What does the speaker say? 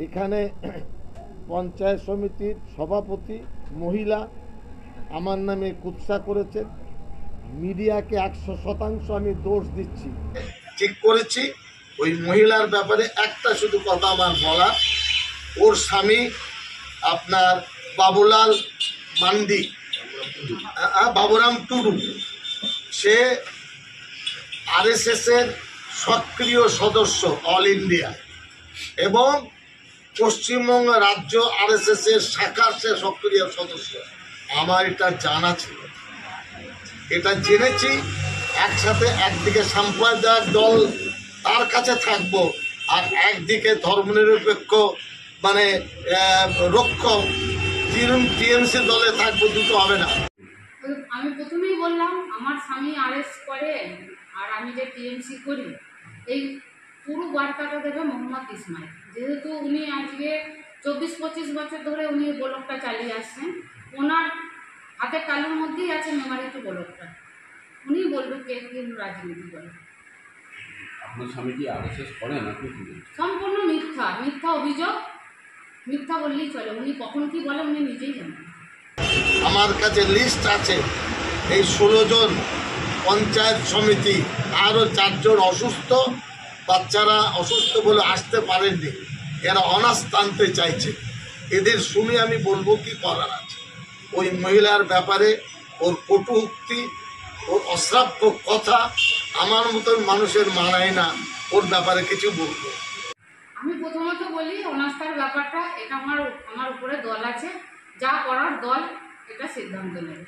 এখানে পঞ্চায়েত সমিতির সভাপতি মহিলা আমার নামে কুৎসা করেছেন। মিডিয়াকে 100% আমি দোষ দিচ্ছি। ঠিক করেছি। ওই মহিলার ব্যাপারে একটা শুধু কথা আমার বলা, ওর স্বামী আপনার বাবুলাল মান্ডি, বাবুরাম টুডু, সে আরএসএসের সক্রিয় সদস্য অল ইন্ডিয়া এবং পশ্চিমবঙ্গ রাজ্য আরএসএসের শাখার সে সক্রিয় সদস্য। আমার এটা জানা ছিল, এটা জেনেছি। একসাথে একদিকে সাম্প্রদায়িক দল তার কাছে থাকবো, আর একদিকে ধর্মনিরপেক্ষ মানে রক্ষক টিএমসি দলে থাকবো, দুটো হবে না। আমি প্রথমেই বললাম আমার স্বামী আরএস করে আর আমি যে টিএমসি করি, এই পুরো বার্তাটা দেবে মোহাম্মদ ইসমাইল। যেহেতু উনি আজকে 24-25 বছর ধরে উনি ব্লকটা চালিয়ে আসছেন, ওনার হাতে কালের মধ্যেই আছে মেমারিতে ব্লকটা। উনি বলবেন কে কি রাজনীতি করে। আপনার স্বামী কি আরএসএস করে না? সম্পূর্ণ মিথ্যা মিথ্যা অভিযোগ, মিথ্যা বললেই চলে। উনি কখন কি বলে উনি নিজেই জানেন। আমার কাছে লিস্ট আছে, এই 16 জন পঞ্চায়েত সমিতি, আরও 4 জন অসুস্থ, বাচ্চারা অসুস্থ বলে আসতে পারেননি, এরা অনার্স টানতে চাইছে। এদের শুনে আমি বলবো কি করার আছে। ওই মহিলার ব্যাপারে ওর কটূক্তি, ওর অশ্রাব্য কথা আমার মতন মানুষের মানায় না, ওর ব্যাপারে কিছু বলবো। আমি প্রথমত বলি অনাস্থার ব্যাপারটা, এটা আমার উপরে দল আছে, যা করার দল এটা সিদ্ধান্ত নেবে।